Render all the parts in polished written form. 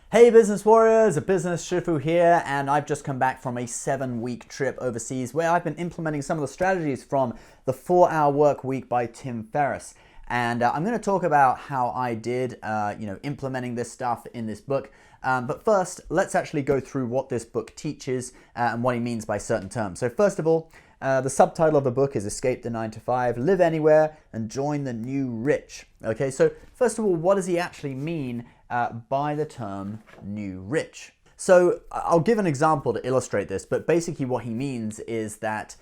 Hey business warriors, a business Shifu here, and I've just come back from a 7-week trip overseas where I've been implementing some of the strategies from the 4-Hour Work Week by Tim Ferris. And I'm going to talk about how I did, implementing this stuff in this book. But first, let's actually go through what this book teaches and what he means by certain terms. So first of all, the subtitle of the book is Escape the 9 to 5, Live Anywhere, and Join the New Rich. Okay, so first of all, what does he actually mean by the term new rich? So I'll give an example to illustrate this, but basically what he means is that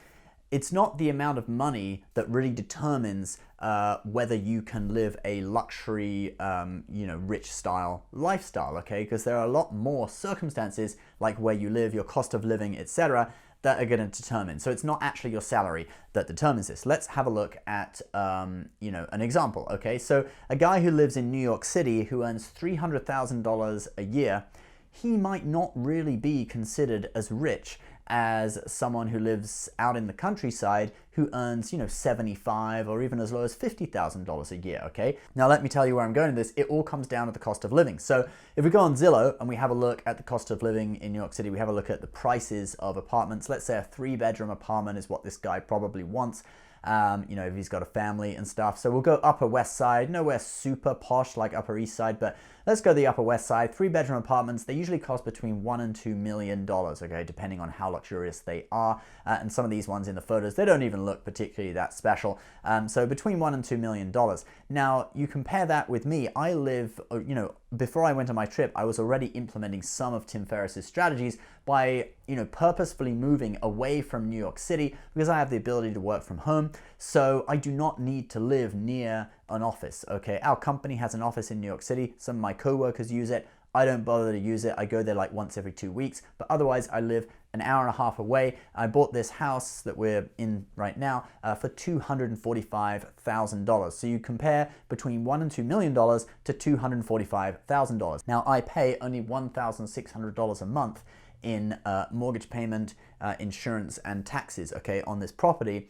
it's not the amount of money that really determines whether you can live a luxury, rich style lifestyle, okay? Because there are a lot more circumstances, like where you live, your cost of living, etc., that are going to determine. So it's not actually your salary that determines this. Let's have a look at, an example, okay? So a guy who lives in New York City who earns $300,000 a year, he might not really be considered as rich as someone who lives out in the countryside who earns, $75,000 or even as low as $50,000 a year, okay? Now let me tell you where I'm going with this. It all comes down to the cost of living. So if we go on Zillow and we have a look at the cost of living in New York City, we have a look at the prices of apartments. Let's say a 3-bedroom apartment is what this guy probably wants. If he's got a family and stuff. So we'll go Upper West Side, nowhere super posh like Upper East Side, but let's go the Upper West Side. 3-bedroom apartments, they usually cost between $1 and $2 million, okay, depending on how luxurious they are. And some of these ones in the photos, they don't even look particularly that special. So between $1 and $2 million. Now, you compare that with me. I live, before I went on my trip, I was already implementing some of Tim Ferriss's strategies by, purposefully moving away from New York City because I have the ability to work from home. So I do not need to live near an office, okay? Our company has an office in New York City. Some of my co-workers use it. I don't bother to use it. I go there like once every 2 weeks, but otherwise I live an hour and a half away. I bought this house that we're in right now for $245,000. So you compare between $1 and $2 million to $245,000. Now I pay only $1,600 a month in mortgage payment, insurance, and taxes, okay, on this property.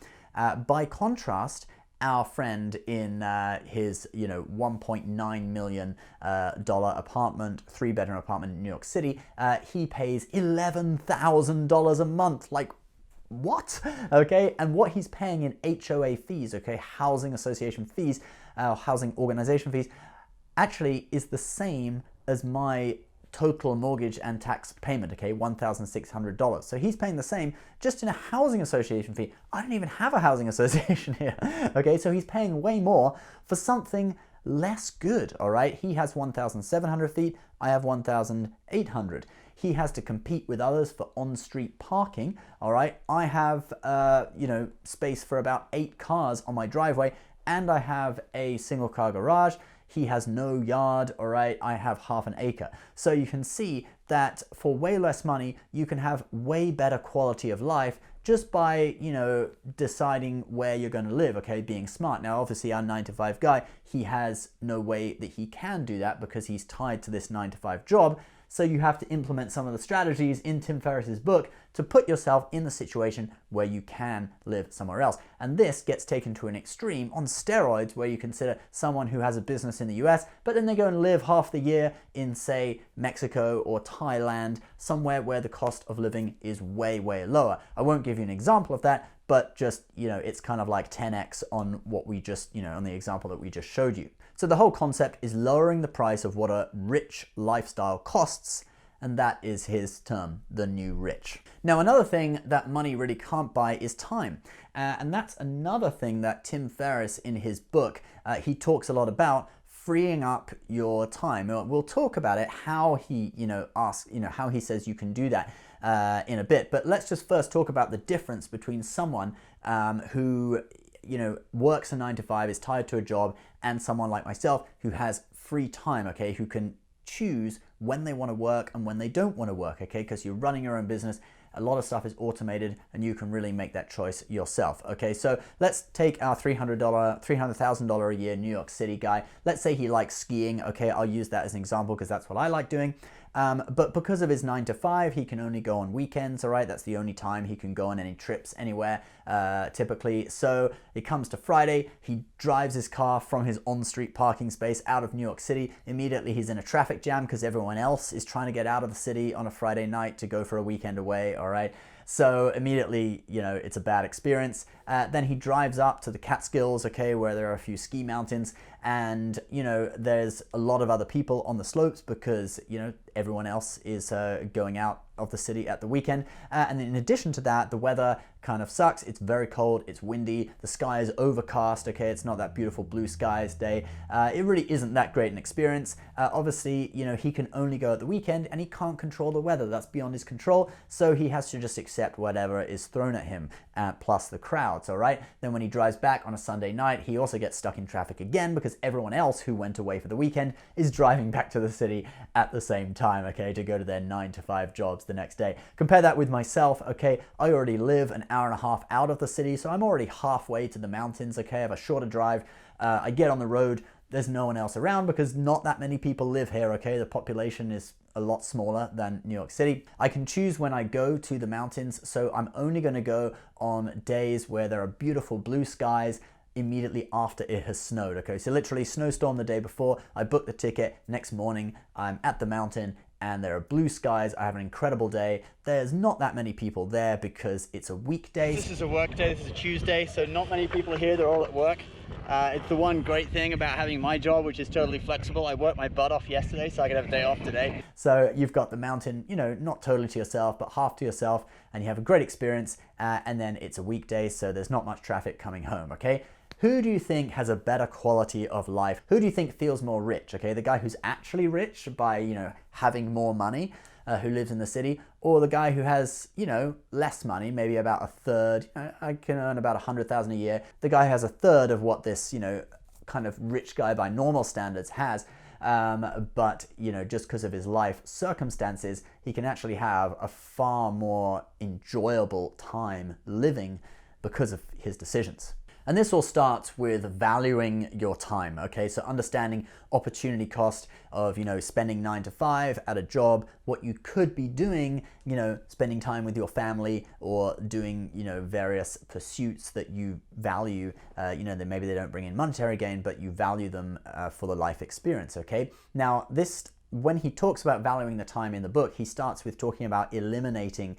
By contrast, our friend in his, $1.9 million apartment, 3-bedroom apartment in New York City, he pays $11,000 a month. Like, what? Okay, and what he's paying in HOA fees, okay, housing association fees, housing organization fees, actually is the same as my total mortgage and tax payment, okay, $1,600. So he's paying the same just in a housing association fee. I don't even have a housing association here, okay? So he's paying way more for something less good, all right? He has 1,700 feet, I have 1,800. He has to compete with others for on-street parking, all right? I have, space for about 8 cars on my driveway, and I have a single-car garage. He has no yard, all right? I have half an acre. So you can see that for way less money, you can have way better quality of life just by, deciding where you're going to live, okay, being smart. Now, obviously, our 9-to-5 guy, he has no way that he can do that because he's tied to this 9-to-5 job. So you have to implement some of the strategies in Tim Ferriss's book to put yourself in the situation where you can live somewhere else. And this gets taken to an extreme on steroids, where you consider someone who has a business in the US, but then they go and live half the year in, say, Mexico or Thailand, somewhere where the cost of living is way, way lower. I won't give you an example of that, but just, it's kind of like 10x on what we just, on the example that we just showed you. So the whole concept is lowering the price of what a rich lifestyle costs, and that is his term, the new rich. Now, another thing that money really can't buy is time. And that's another thing that Tim Ferriss in his book, he talks a lot about, freeing up your time. We'll talk about it, how he, how he says you can do that in a bit. But let's just first talk about the difference between someone who works a 9-to-5, is tied to a job, and someone like myself who has free time, okay, who can choose when they want to work and when they don't want to work, okay, because you're running your own business. A lot of stuff is automated and you can really make that choice yourself, okay? So let's take our $300,000 a year New York City guy. Let's say he likes skiing, okay? I'll use that as an example because that's what I like doing. But because of his 9 to 5, he can only go on weekends, all right? That's the only time he can go on any trips anywhere, typically. So it comes to Friday, he drives his car from his on-street parking space out of New York City. Immediately he's in a traffic jam because everyone else is trying to get out of the city on a Friday night to go for a weekend away, all right? So immediately, it's a bad experience. Then he drives up to the Catskills, okay, where there are a few ski mountains, and, there's a lot of other people on the slopes because, everyone else is going out of the city at the weekend. And in addition to that, the weather kind of sucks. It's very cold, it's windy, the sky is overcast, okay, it's not that beautiful blue skies day. It really isn't that great an experience. Obviously, he can only go at the weekend and he can't control the weather. That's beyond his control, so he has to just accept whatever is thrown at him, plus the crowds, all right? Then when he drives back on a Sunday night, he also gets stuck in traffic again because everyone else who went away for the weekend is driving back to the city at the same time, okay, to go to their 9 to 5 jobs the next day. Compare that with myself, okay? I already live an hour and a half out of the city, so I'm already halfway to the mountains, okay? I have a shorter drive. I get on the road, there's no one else around because not that many people live here, okay? The population is a lot smaller than New York City. I can choose when I go to the mountains, so I'm only going to go on days where there are beautiful blue skies immediately after it has snowed, okay? So literally snowstorm the day before, I book the ticket, next morning I'm at the mountain and there are blue skies, I have an incredible day. There's not that many people there because it's a weekday. This is a work day, this is a Tuesday, so not many people are here, they're all at work. It's the one great thing about having my job, which is totally flexible. I worked my butt off yesterday, so I could have a day off today. So you've got the mountain, not totally to yourself, but half to yourself, and you have a great experience, and then it's a weekday, so there's not much traffic coming home, okay? Who do you think has a better quality of life? Who do you think feels more rich, okay? The guy who's actually rich by, having more money, who lives in the city, or the guy who has, less money, maybe about a third. I can earn about $100,000 a year. The guy has a third of what this, kind of rich guy by normal standards has. But, just because of his life circumstances, he can actually have a far more enjoyable time living because of his decisions. And this all starts with valuing your time, okay? So understanding opportunity cost of, spending 9 to 5 at a job, what you could be doing, spending time with your family or doing, various pursuits that you value, that maybe they don't bring in monetary gain, but you value them for the life experience, okay? Now, when he talks about valuing the time in the book, he starts with talking about eliminating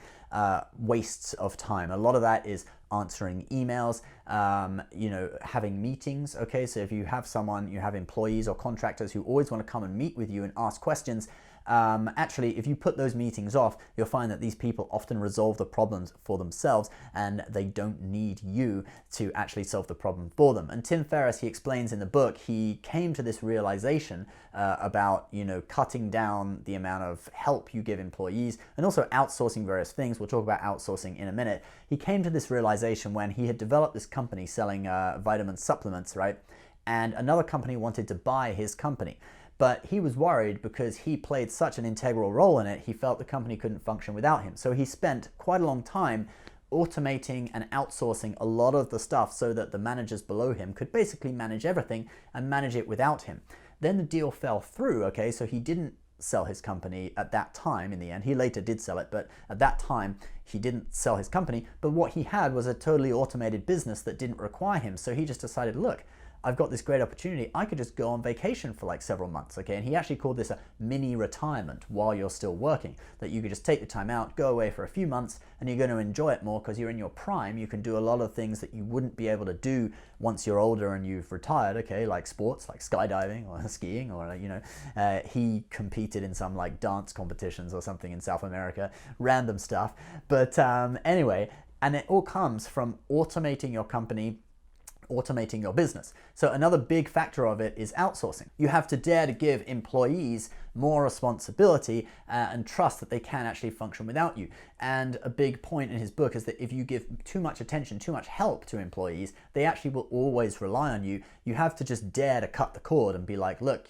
wastes of time. A lot of that is answering emails, having meetings, okay? So if you have employees or contractors who always want to come and meet with you and ask questions, actually, if you put those meetings off, you'll find that these people often resolve the problems for themselves and they don't need you to actually solve the problem for them. And Tim Ferris, he explains in the book, he came to this realization about, cutting down the amount of help you give employees and also outsourcing various things. We'll talk about outsourcing in a minute. He came to this realization when he had developed this company selling vitamin supplements, right? And another company wanted to buy his company. But he was worried because he played such an integral role in it, he felt the company couldn't function without him. So he spent quite a long time automating and outsourcing a lot of the stuff so that the managers below him could basically manage everything and manage it without him. Then the deal fell through, okay, so he didn't sell his company at that time in the end. He later did sell it, but at that time he didn't sell his company. But what he had was a totally automated business that didn't require him. So he just decided, look, I've got this great opportunity. I could just go on vacation for like several months, okay? And he actually called this a mini retirement while you're still working, that you could just take the time out, go away for a few months, and you're going to enjoy it more because you're in your prime. You can do a lot of things that you wouldn't be able to do once you're older and you've retired, okay? Like sports, like skydiving or skiing, or, he competed in some like dance competitions or something in South America, random stuff. But anyway, and it all comes from automating your company, automating your business. So another big factor of it is outsourcing. You have to dare to give employees more responsibility and trust that they can actually function without you. And a big point in his book is that if you give too much attention, too much help to employees, they actually will always rely on you. You have to just dare to cut the cord and be like, look,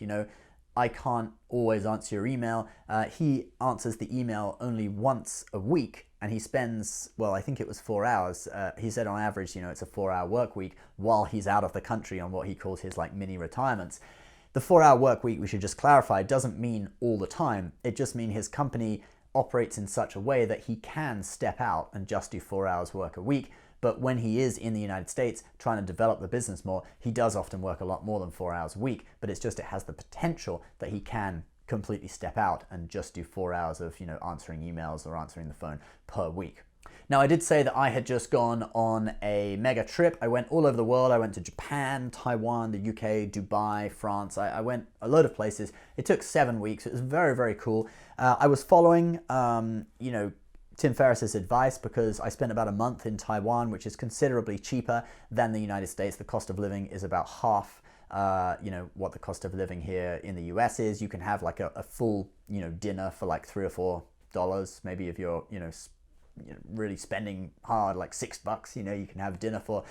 I can't always answer your email. He answers the email only once a week, and he spends, well, I think it was 4 hours. He said on average, it's a 4-hour work week while he's out of the country on what he calls his like mini retirements. The 4-hour work week, we should just clarify, doesn't mean all the time. It just means his company operates in such a way that he can step out and just do 4 hours work a week. But when he is in the United States trying to develop the business more, he does often work a lot more than 4 hours a week, but it's just it has the potential that he can completely step out and just do 4 hours of, answering emails or answering the phone per week. Now, I did say that I had just gone on a mega trip. I went all over the world. I went to Japan, Taiwan, the UK, Dubai, France. I went a load of places. It took 7 weeks. It was very, very cool. I was following, Tim Ferris's advice because I spent about a month in Taiwan, which is considerably cheaper than the United States. The cost of living is about half, what the cost of living here in the US is. You can have like a full, dinner for like $3 or $4, maybe if you're, really spending hard, like $6, you can have dinner for.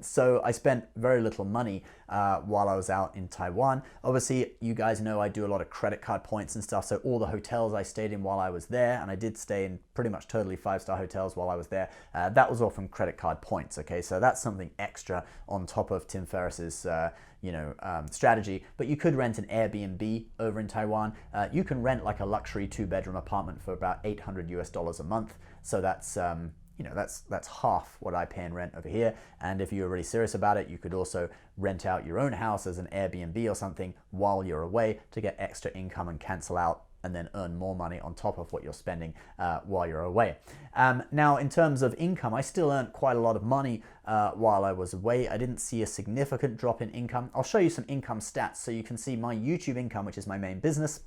So I spent very little money while I was out in Taiwan. Obviously, you guys know I do a lot of credit card points and stuff, so all the hotels I stayed in while I was there, and I did stay in pretty much totally 5-star hotels while I was there, that was all from credit card points, okay? So that's something extra on top of Tim Ferris's strategy. But you could rent an Airbnb over in Taiwan. You can rent like a luxury 2-bedroom apartment for about $800 a month. So that's that's half what I pay in rent over here. And if you're really serious about it, you could also rent out your own house as an Airbnb or something while you're away to get extra income and cancel out and then earn more money on top of what you're spending while you're away. Now, in terms of income, I still earned quite a lot of money while I was away. I didn't see a significant drop in income. I'll show you some income stats so you can see my YouTube income, which is my main business,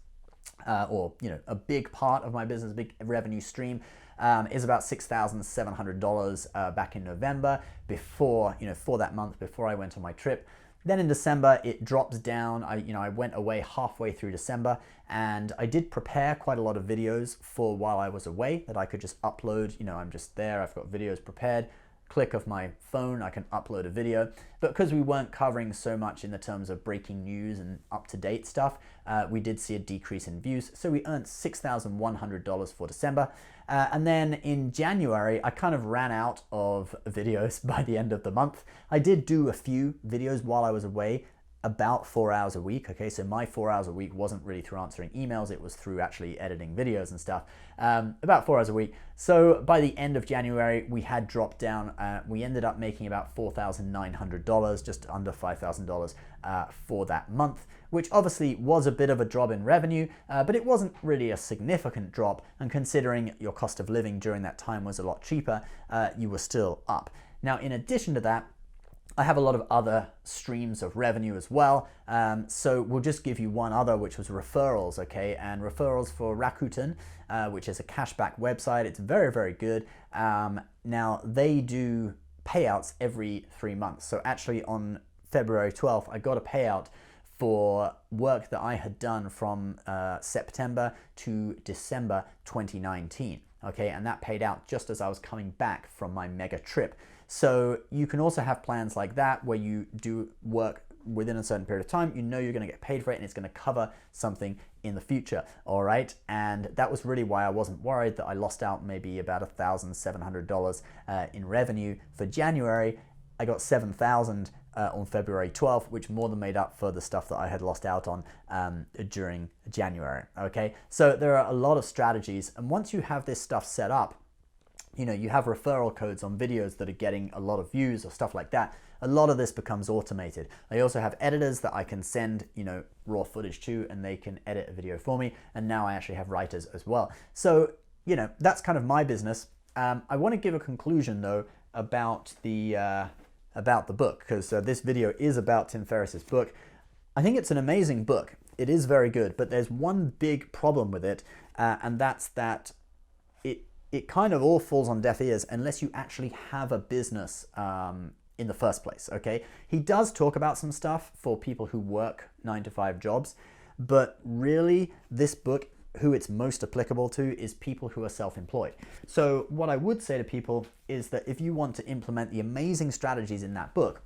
or a big part of my business, big revenue stream, is about $6,700 back in November before, for that month before I went on my trip. Then in December, it drops down. I went away halfway through December, and I did prepare quite a lot of videos for while I was away that I could just upload. I'm just there, I've got videos prepared. Click of my phone, I can upload a video. But because we weren't covering so much in the terms of breaking news and up-to-date stuff, we did see a decrease in views. So we earned $6,100 for December. And then in January, I kind of ran out of videos by the end of the month. I did do a few videos while I was away, about 4 hours a week. Okay, so my 4 hours a week wasn't really through answering emails, it was through actually editing videos and stuff, about 4 hours a week. So by the end of January, we had dropped down. We ended up making about $4,900, just under $5,000 for that month, which obviously was a bit of a drop in revenue, but it wasn't really a significant drop, and considering your cost of living during that time was a lot cheaper, you were still up. Now, in addition to that, I have a lot of other streams of revenue as well. So we'll just give you one other, which was referrals, okay? And referrals for Rakuten, which is a cashback website. It's very, very good. Now, they do payouts every 3 months. So actually on February 12th, I got a payout for work that I had done from September to December 2019, okay? And that paid out just as I was coming back from my mega trip. So you can also have plans like that where you do work within a certain period of time, you're going to get paid for it and it's going to cover something in the future, all right? And that was really why I wasn't worried that I lost out maybe about $1,700 in revenue for January. I got $7,000 on February 12th, which more than made up for the stuff that I had lost out on during January, okay? So there are a lot of strategies, and once you have this stuff set up, you have referral codes on videos that are getting a lot of views or stuff like that. A lot of this becomes automated. I also have editors that I can send, raw footage to, and they can edit a video for me. And now I actually have writers as well. So, that's kind of my business. I want to give a conclusion though about the book, because this video is about Tim Ferris's book. I think it's an amazing book. It is very good, but there's one big problem with it, and that's that it kind of all falls on deaf ears unless you actually have a business in the first place, okay? He does talk about some stuff for people who work 9-to-5 jobs, but really this book, who it's most applicable to is people who are self-employed. So what I would say to people is that if you want to implement the amazing strategies in that book,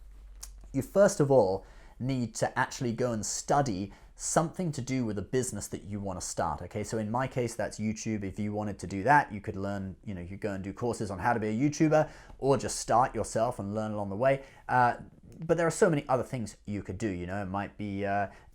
you first of all need to actually go and study something to do with a business that you want to start, okay? So in my case, that's YouTube. If you wanted to do that, you could learn, you could go and do courses on how to be a YouTuber, or just start yourself and learn along the way. But there are so many other things you could do, it might be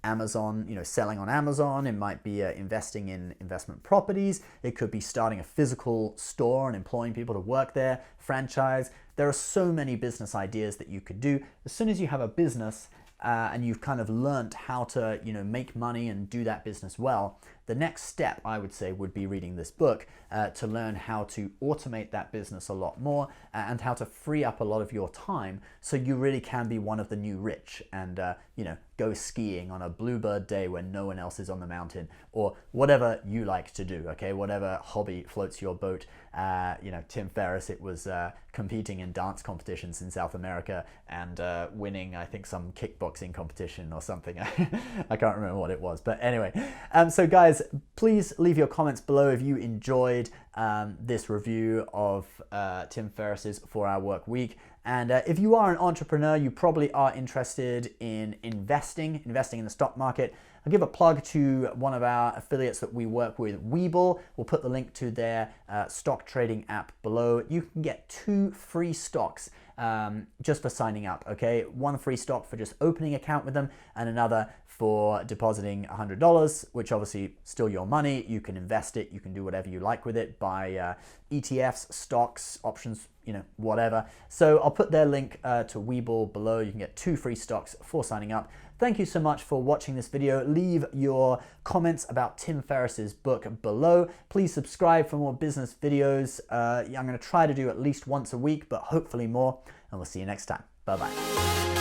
Amazon, selling on Amazon. It might be investing in investment properties. It could be starting a physical store and employing people to work there, franchise. There are so many business ideas that you could do. As soon as you have a business and you've kind of learned how to, make money and do that business well, the next step, I would say, would be reading this book to learn how to automate that business a lot more and how to free up a lot of your time so you really can be one of the new rich and, go skiing on a bluebird day when no one else is on the mountain, or whatever you like to do, okay? Whatever hobby floats your boat. Tim Ferris, it was competing in dance competitions in South America and winning, I think, some kickboxing competition or something. I can't remember what it was, but anyway. So guys, please leave your comments below if you enjoyed this review of Tim Ferriss's 4-Hour Work Week. And if you are an entrepreneur, you probably are interested in investing in the stock market. I'll give a plug to one of our affiliates that we work with, Webull. We'll put the link to their stock trading app below. You can get 2 free stocks just for signing up, okay? 1 free stock for just opening an account with them, and another for depositing $100, which obviously still your money. You can invest it, you can do whatever you like with it, buy ETFs, stocks, options, whatever. So I'll put their link to Webull below. You can get 2 free stocks for signing up. Thank you so much for watching this video. Leave your comments about Tim Ferriss's book below. Please subscribe for more business videos. I'm going to try to do at least once a week, but hopefully more. And we'll see you next time. Bye-bye.